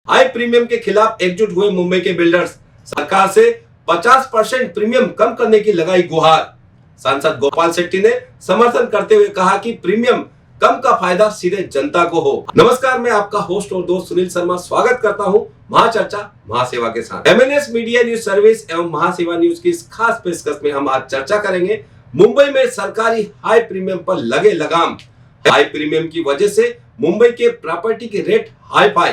High premium के खिलाफ एकजुट हुए मुंबई के बिल्डर्स, सरकार से 50% प्रीमियम कम करने की लगाई गुहार। सांसद गोपाल शेट्टी ने समर्थन करते हुए कहा कि प्रीमियम कम का फायदा सीधे जनता को हो। नमस्कार, मैं आपका होस्ट और दोस्त सुनील शर्मा स्वागत करता हूं महाचर्चा महासेवा के साथ। एमएनएस मीडिया न्यूज सर्विस एवं महासेवा न्यूज की इस खास पेशकश में हम आज चर्चा करेंगे मुंबई में सरकारी हाई प्रीमियम पर लगे लगाम। हाई प्रीमियम की वजह से मुंबई के प्रॉपर्टी के रेट हाई फाई,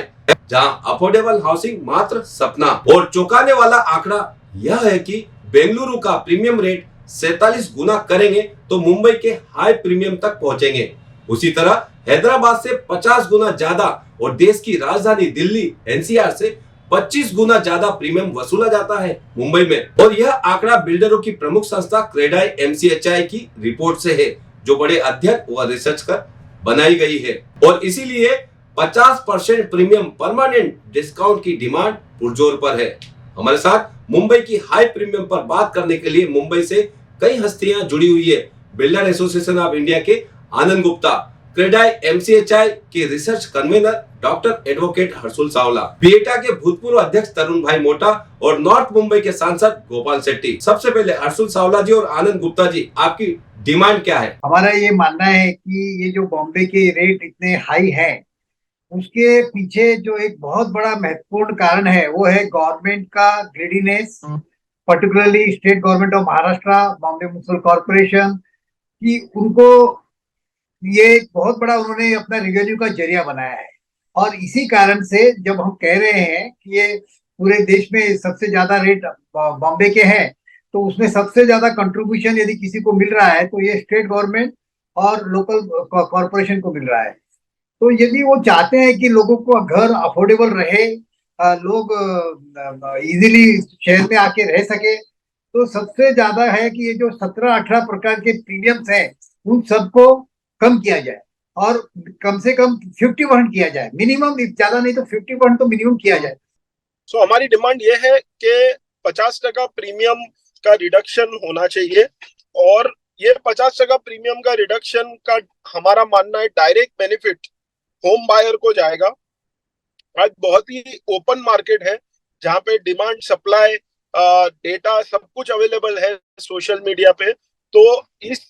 जहां अफोर्डेबल हाउसिंग मात्र सपना। और चौंकाने वाला आंकड़ा यह है कि बेंगलुरु का प्रीमियम रेट 47 गुना करेंगे तो मुंबई के हाई प्रीमियम तक पहुंचेंगे। उसी तरह हैदराबाद से 50 गुना ज्यादा और देश की राजधानी दिल्ली एनसीआर से 25 गुना ज्यादा प्रीमियम वसूला जाता है मुंबई में। और यह आंकड़ा बिल्डरों की प्रमुख संस्था क्रेडाई एमसीएचआई की रिपोर्ट से है, जो बड़े अध्ययन व रिसर्च कर बनाई गई है। और इसीलिए 50% प्रीमियम परमानेंट डिस्काउंट की डिमांड पुरजोर पर है। हमारे साथ मुंबई की हाई प्रीमियम पर बात करने के लिए मुंबई से कई हस्तियां जुड़ी हुई है। बिल्डर एसोसिएशन ऑफ इंडिया के आनंद गुप्ता, क्रेडाई एमसीएचआई के research convener doctor advocate Harshul Savla, बीएटा के भूतपूर्व अध्यक्ष तरुण भाई मोटा और नॉर्थ मुंबई के सांसद गोपाल शेट्टी। सबसे पहले हर्षुल सावला जी और आनंद गुप्ता जी, आपकी डिमांड क्या है? हमारा ये मानना है कि ये जो बॉम्बे के रेट इतने हाई हैं, उसके पीछे जो एक बहुत बड़ा महत्वपूर्ण कारण है वो है गवर्नमेंट का greediness, particularly state government of Maharashtra, Bombay municipal corporation की। उनको ये एक बहुत बड़ा उन्होंने अपना रेवेन्यू का जरिया बनाया है। और इसी कारण से जब हम कह रहे हैं कि ये पूरे देश में सबसे ज्यादा रेट बॉम्बे के हैं, तो उसमें सबसे ज्यादा कंट्रीब्यूशन यदि किसी को मिल रहा है तो ये स्टेट गवर्नमेंट और लोकल कॉर्पोरेशन को मिल रहा है। तो यदि वो चाहते हैं कि लोगों को घर अफोर्डेबल रहे, लोग इजीली शहर में आके रह सके, तो सबसे ज्यादा है कि ये जो 17-18 प्रकार के प्रीमियम्स हैं उन सबको कम किया जाए और कम से कम 50% किया जाए, मिनिमम, ज्यादा नहीं तो 50% तो मिनिमम किया जाए। सो हमारी डिमांड ये है कि 50% प्रीमियम का रिडक्शन होना चाहिए। और ये 50% प्रीमियम का रिडक्शन का हमारा मानना है डायरेक्ट बेनिफिट होम बायर को जाएगा। आज बहुत ही ओपन मार्केट है जहाँ पे डिमांड, सप्लाई, डेटा सब कुछ अवेलेबल है सोशल मीडिया पे। तो इस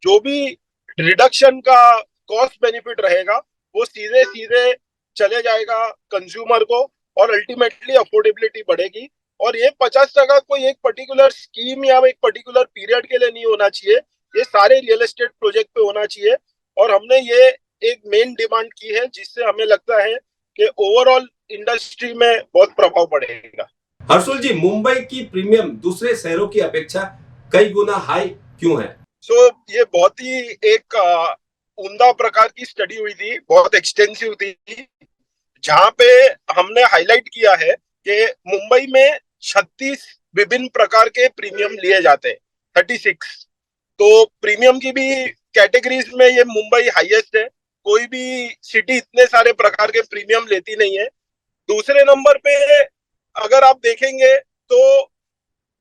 जो भी रिडक्शन का कॉस्ट बेनिफिट रहेगा वो सीधे सीधे चले जाएगा कंज्यूमर को और अल्टीमेटली अफोर्डेबिलिटी बढ़ेगी। और ये 50% कोई एक पर्टिकुलर स्कीम या एक पर्टिकुलर पीरियड के लिए नहीं होना चाहिए, ये सारे रियल एस्टेट प्रोजेक्ट पे होना चाहिए। और हमने ये एक मेन डिमांड की है जिससे हमें लगता है कि ओवरऑल इंडस्ट्री में बहुत प्रभाव पड़ेगा। हर्षुल जी, मुंबई की प्रीमियम दूसरे शहरों की अपेक्षा कई गुना हाई क्यों है? ये बहुत ही एक उम्दा प्रकार की स्टडी हुई थी, बहुत एक्सटेंसिव थी, जहां पे हमने हाईलाइट किया है कि मुंबई में 36 विभिन्न प्रकार के प्रीमियम लिए जाते हैं, 36। तो प्रीमियम की भी कैटेगरीज में ये मुंबई हाईएस्ट है। कोई भी सिटी इतने सारे प्रकार के प्रीमियम लेती नहीं है। दूसरे नंबर पे अगर आप देखेंगे तो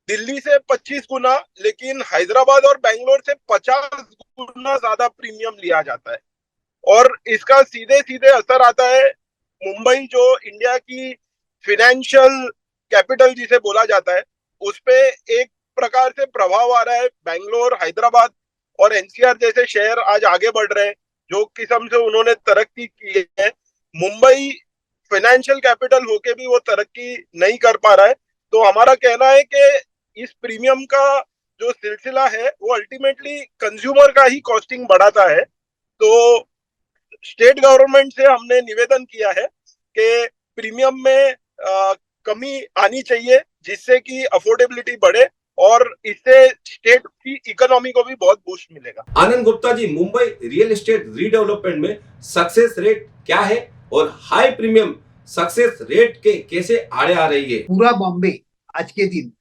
दिल्ली से 25 गुना, लेकिन हैदराबाद और बेंगलोर से 50 गुना ज्यादा प्रीमियम लिया जाता है। और इसका सीधे सीधे असर आता है मुंबई, जो इंडिया की फिनेंशियल कैपिटल जिसे बोला जाता है, उस पे एक प्रकार से प्रभाव आ रहा है। बेंगलोर, हैदराबाद और एनसीआर जैसे शहर आज आगे बढ़ रहे हैं, जो किस्म से उन्होंने तरक्की की है। मुंबई फाइनेंशियल कैपिटल होके भी वो तरक्की नहीं कर पा रहा है। तो हमारा कहना है कि इस प्रीमियम का जो सिलसिला है वो अल्टीमेटली कंज्यूमर का ही कॉस्टिंग बढ़ाता है। तो स्टेट गवर्नमेंट से हमने निवेदन किया है कि प्रीमियम में कमी आनी चाहिए, जिससे कि अफोर्डेबिलिटी बढ़े और इससे स्टेट की इकोनॉमी को भी बहुत बूस्ट मिलेगा। आनंद Gupta ji, Mumbai real estate redevelopment में सक्सेस रेट क्या है और हाई प्रीमियम सक्सेस रेट के कैसे आड़े आ रही है? पूरा बॉम्बे आज के दिन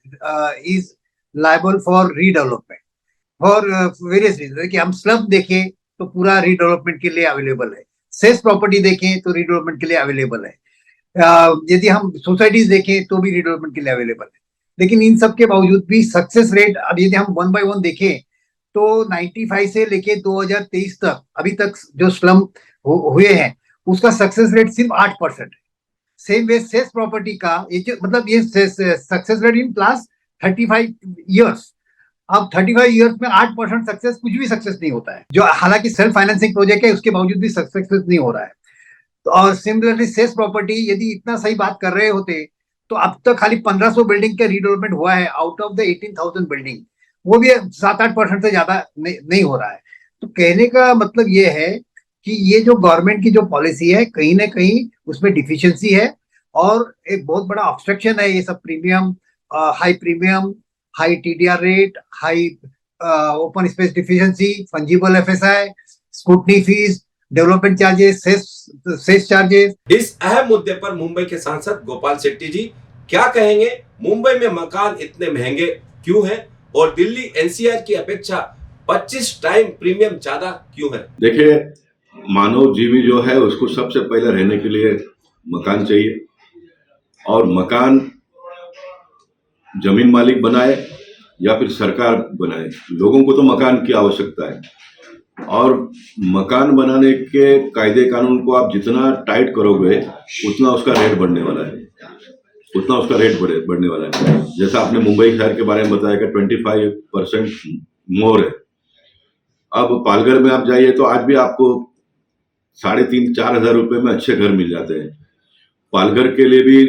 is liable for redevelopment for various reason. कि हम स्लम देखें तो पूरा रीडेवलपमेंट के लिए अवेलेबल है, सेल्स प्रॉपर्टी देखें तो रीडेवलपमेंट के लिए अवेलेबल है, यदि हम सोसाइटीज देखें तो भी रीडेवलपमेंट के लिए अवेलेबल है। लेकिन इन सब के बावजूद भी सक्सेस रेट, अब यदि हम 1 by 1 देखें तो 95 से लेके 2023 तक अभी तक जो स्लम हुए हैं उसका सक्सेस रेट सिर्फ 8% है। सेम वे सेस प्रॉपर्टी का ये मतलब ये success rate in last 35 years. अब 35 ईयर्स में 8% सक्सेस कुछ भी सक्सेस नहीं होता है, जो हालांकि सेल्फ फाइनेंसिंग प्रोजेक्ट है उसके बावजूद भी सक्सेस नहीं हो रहा है। तो और सिमिलरली सेस प्रॉपर्टी यदि इतना सही बात कर रहे होते तो अब तक खाली 1500 बिल्डिंग के रीडेवलपमेंट हुआ है आउट ऑफ द 18,000 बिल्डिंग, वो भी 7-8% से ज्यादा नहीं हो रहा है। तो कहने का मतलब ये है कि ये जो गवर्नमेंट की जो पॉलिसी है कहीं ना कहीं उसमें डिफिशियंसी है और एक बहुत बड़ा ऑब्स्ट्रक्शन है। ये सब premium, high premium, high TDR rate, high open space deficiency, fungible FSI, scrutiny fees, development charges, cess charges. इस अहम मुद्दे पर मुंबई के सांसद गोपाल शेट्टी जी क्या कहेंगे? मुंबई में मकान इतने महंगे क्यों हैं और दिल्ली एनसीआर की अपेक्षा 25 टाइम प्रीमियम ज्यादा क्यों है? देखिए, मानव जीवी जो है उसको सबसे पहले रहने के लिए मकान चाहिए और मकान जमीन मालिक बनाए या फिर सरकार बनाए, लोगों को तो मकान की आवश्यकता है। और मकान बनाने के कायदे कानून को आप जितना टाइट करोगे उतना उसका रेट बढ़ने वाला है, उतना उसका रेट बढ़ने वाला है। जैसा आपने मुंबई शहर के बारे में बताया कि 25% मोर है। अब पालघर में आप जाइए तो आज भी आपको 3,500-4 हजार रुपए में अच्छे घर मिल जाते हैं। पालघर के लिए भी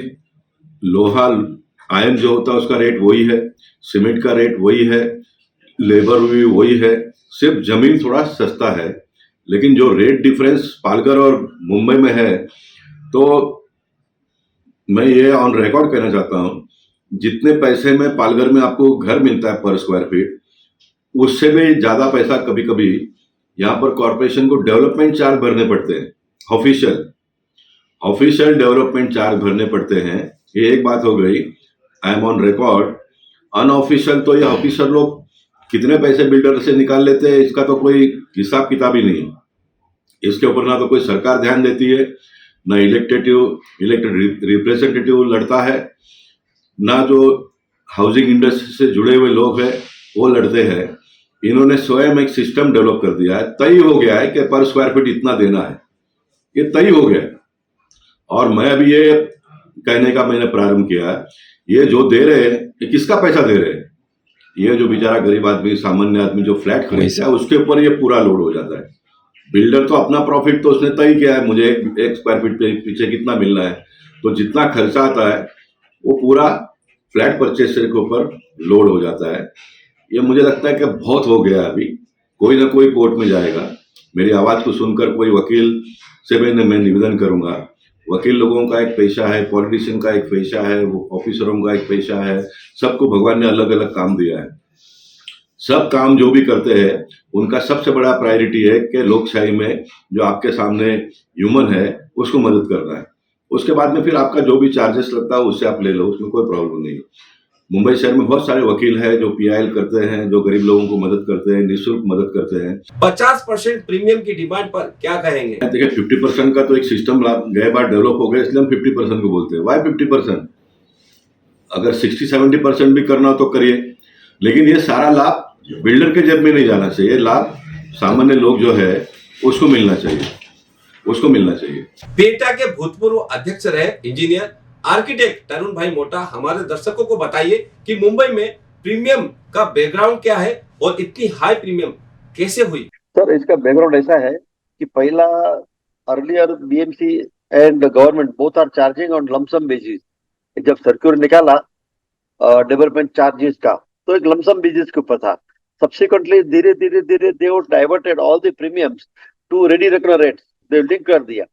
लोहा आयरन जो होता है उसका रेट वही है, सीमेंट का रेट वही है, लेबर भी वही है, सिर्फ जमीन थोड़ा सस्ता है। लेकिन जो रेट डिफरेंस पालघर और मुंबई में है, तो मैं ये ऑन रिकॉर्ड कहना चाहता हूं, जितने पैसे में पालघर में आपको घर मिलता है पर स्क्वायर फीट, उससे भी ज्यादा पैसा कभी कभी यहाँ पर कॉर्पोरेशन को डेवलपमेंट चार्ज भरने पड़ते हैं। ऑफिशियल डेवलपमेंट चार्ज भरने पड़ते हैं। ये एक बात हो गई, I am on record. Unofficial तो ये ऑफिसर लोग कितने पैसे बिल्डर से निकाल लेते हैं इसका तो कोई हिसाब किताब ही नहीं। इसके ऊपर ना तो कोई सरकार ध्यान देती है, ना इलेक्टेड रिप्रेजेंटेटिव लड़ता है, ना जो हाउसिंग इंडस्ट्री से जुड़े हुए लोग हैं वो लड़ते हैं। इन्होंने स्वयं एक सिस्टम डेवलप कर दिया है, तय हो गया है कि पर स्क्वायर फीट इतना देना है, ये तय हो गया है। और मैं अभी ये कहने का मैंने प्रारंभ किया, ये जो दे रहे हैं ये किसका पैसा दे रहे हैं? ये जो बेचारा गरीब आदमी, सामान्य आदमी जो फ्लैट खरीदता है उसके ऊपर ये पूरा लोड हो जाता है। बिल्डर तो अपना प्रॉफिट तो उसने तय किया है, मुझे एक स्क्वायर फीट पे पीछे कितना मिलना है, तो जितना खर्चा आता है वो पूरा फ्लैट परचेसर के ऊपर लोड हो जाता है। ये मुझे लगता है कि बहुत हो गया। अभी कोई ना कोई कोर्ट में जाएगा। मेरी आवाज को सुनकर कोई वकील से मैं निवेदन करूंगा, वकील लोगों का एक पेशा है, पॉलिटिशियन का एक पेशा है, वो ऑफिसरों का एक पेशा है, सबको भगवान ने अलग अलग काम दिया है। सब काम जो भी करते हैं उनका सबसे बड़ा प्रायोरिटी है कि लोकशाही में जो आपके सामने ह्यूमन है उसको मदद करना है। उसके बाद में फिर आपका जो भी चार्जेस लगता है उससे आप ले लो, उसमें कोई प्रॉब्लम नहीं। मुंबई शहर में बहुत सारे वकील हैं जो पीआईएल करते हैं, जो गरीब लोगों को मदद करते हैं, निःशुल्क मदद करते हैं। 50% प्रीमियम की डिमांड पर क्या कहेंगे? देखिए, 50% का तो एक सिस्टम गए बार डेवलप हो गया, इसलिए हम 50% को बोलते हैं। वाई 50%? अगर 60-70% भी करना हो तो करिए, लेकिन ये सारा लाभ बिल्डर के जेब में नहीं जाना चाहिए। लाभ सामान्य लोग जो है उसको मिलना चाहिए, उसको मिलना चाहिए। पेटा के भूतपूर्व अध्यक्ष रहे इंजीनियर आर्किटेक्ट तरुण भाई मोटा हमारे दर्शकों को बताइए कि मुंबई में प्रीमियम का बैकग्राउंड क्या है और इतनी हाई प्रीमियम कैसे हुई? सर, इसका बैकग्राउंड ऐसा है कि पहला earlier BMC and government both are charging on lump sum basis. जब सर्क्यूलर निकाला डेवलपमेंट चार्जेस का तो एक लमसम बेसिस के ऊपर था। सब्सिक्वेंटली धीरे धीरे धीरे दे वो diverted all the premiums to ready reckoner rate, they link कर दिया।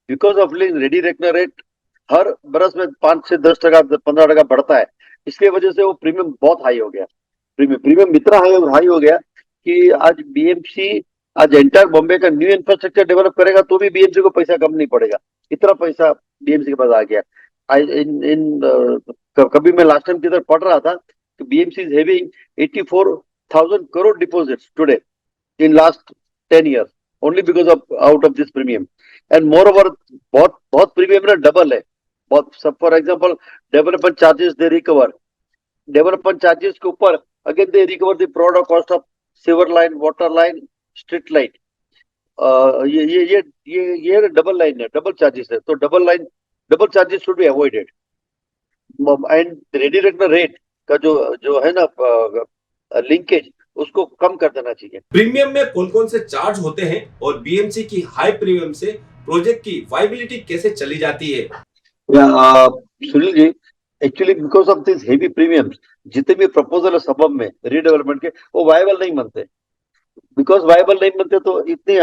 Because of ready reckoner rate हर बरस में 5 से 10%, 15% बढ़ता है, इसकी वजह से वो प्रीमियम बहुत हाई हो गया। प्रीमियम इतना हाई हो गया कि आज बीएमसी आज एंटायर बॉम्बे का न्यू इंफ्रास्ट्रक्चर डेवलप करेगा तो भी बीएमसी को पैसा कम नहीं पड़ेगा, इतना पैसा बीएमसी के पास आ गया। कभी मैं लास्ट टाइम किधर पढ़ रहा था कि BMC is having 84,000 crore deposits today in last 10 years only because of out of this premium. And more over बहुत प्रीमियम ना डबल है बहुत। सब for example development charges they recover, development charges के ऊपर again they recover the product cost of sewer line, water line, street light. ये double line है, double charges है। तो double line double charges should be avoided and ready reckoner rate का जो है ना लिंकेज उसको कम कर देना चाहिए। प्रीमियम में कौन कौन से चार्ज होते हैं और बीएमसी की हाई प्रीमियम से प्रोजेक्ट की वायबिलिटी कैसे चली जाती है? Sunil ji, actually because of this heavy premiums जितने भी प्रपोजल है सबब में रीडेवलपमेंट के वो वायबल नहीं बनते। बिकॉज वायबल नहीं बनते तो इतनी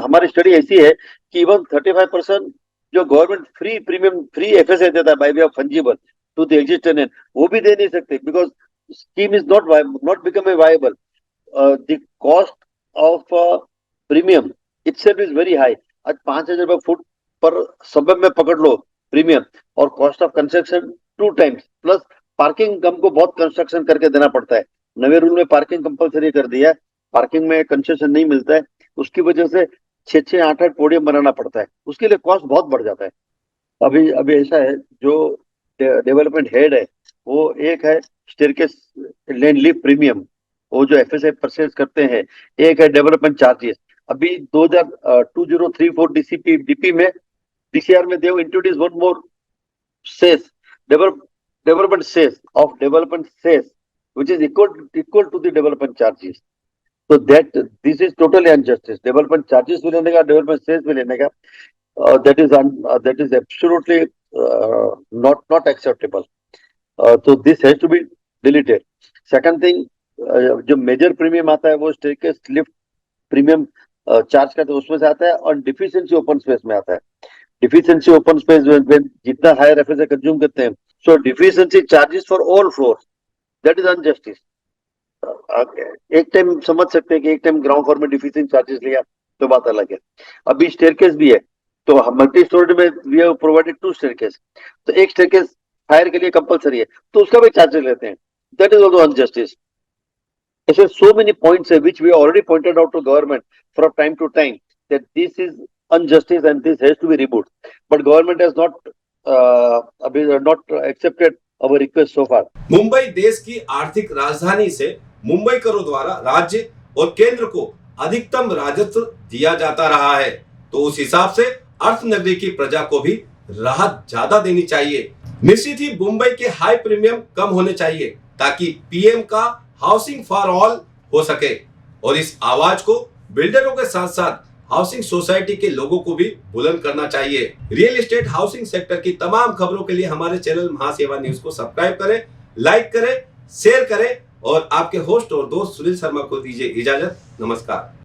हमारी स्टडी ऐसी है कि इवन 35% जो government free premium free FSA देता है by way of fungible to the existent वो भी दे नहीं सकते because scheme is not become a viable. The cost of premium itself is very high. आज 5,000 रुपए फुट पर सबब में पकड़ लो प्रीमियम और cost of construction 2 times plus parking हमको बहुत कंस्ट्रक्शन करके देना पड़ता है। नवे रूल में पार्किंग कंपलसरी कर दिया है, पार्किंग में कंसेशन नहीं मिलता है, उसकी वजह से 6-6, 8-8 पोडियम बनाना पड़ता है, उसके लिए कॉस्ट बहुत बढ़ जाता है। अभी ऐसा है जो डेवलपमेंट हेड है वो एक है स्टेयरकेस लैंड लीव प्रीमियम वो जो एफएसए परचेज करते हैं, एक है डेवलपमेंट चार्जेस। अभी 2034 डीपी में DCR में they've introduce one more cess development cess of development cess which is equal to the development charges. So that this is totally injustice. Development charges भी लेने का, development cess भी लेने का, that is absolutely not acceptable. So this has to be deleted. Second thing, जो major premium आता है वो staircase lift premium charge का तो उसमें से आता है और deficiency open space में आता है। Deficiency open space when जितना higher FSA consume करते हैं, so deficiency charges for all floors, that is injustice. एक टाइम समझ सकते हैं कि एक टाइम ग्राउंड फ्लोर में डिफिशिएंसी चार्जेस लिया तो बात अलग है। अभी स्टेयरकेस भी है तो मल्टी स्टोरी में वी हैव प्रोवाइडेड 2 स्टेयरकेस, तो एक स्टेयरकेस फायर के लिए कंपलसरी है तो उसका भी चार्जेस लेते हैं, दैट इज ऑल्सो अनजस्टिस। ऐसे सो मेनी पॉइंट्स है which we already pointed out to government from time to time that this is injustice and this has to be removed, but government has not accepted our request so far. Mumbai देश की आर्थिक राजधानी से मुंबई करों द्वारा राज्य और केंद्र को अधिकतम राजस्व दिया जाता रहा है, तो उस हिसाब से अर्थनगरी की प्रजा को भी राहत ज्यादा देनी चाहिए। निश्चित ही मुंबई के हाई प्रीमियम कम होने चाहिए ताकि पीएम का हाउसिंग फॉर ऑल हो सके और इस आवाज को बिल्डरों के साथ साथ हाउसिंग सोसाइटी के लोगों को भी बुलंद करना चाहिए। रियल एस्टेट हाउसिंग सेक्टर की तमाम खबरों के लिए हमारे चैनल महासेवा न्यूज को सब्सक्राइब करें, लाइक करें, शेयर करें और आपके होस्ट और दोस्त सुनील शर्मा को दीजिए इजाजत। नमस्कार।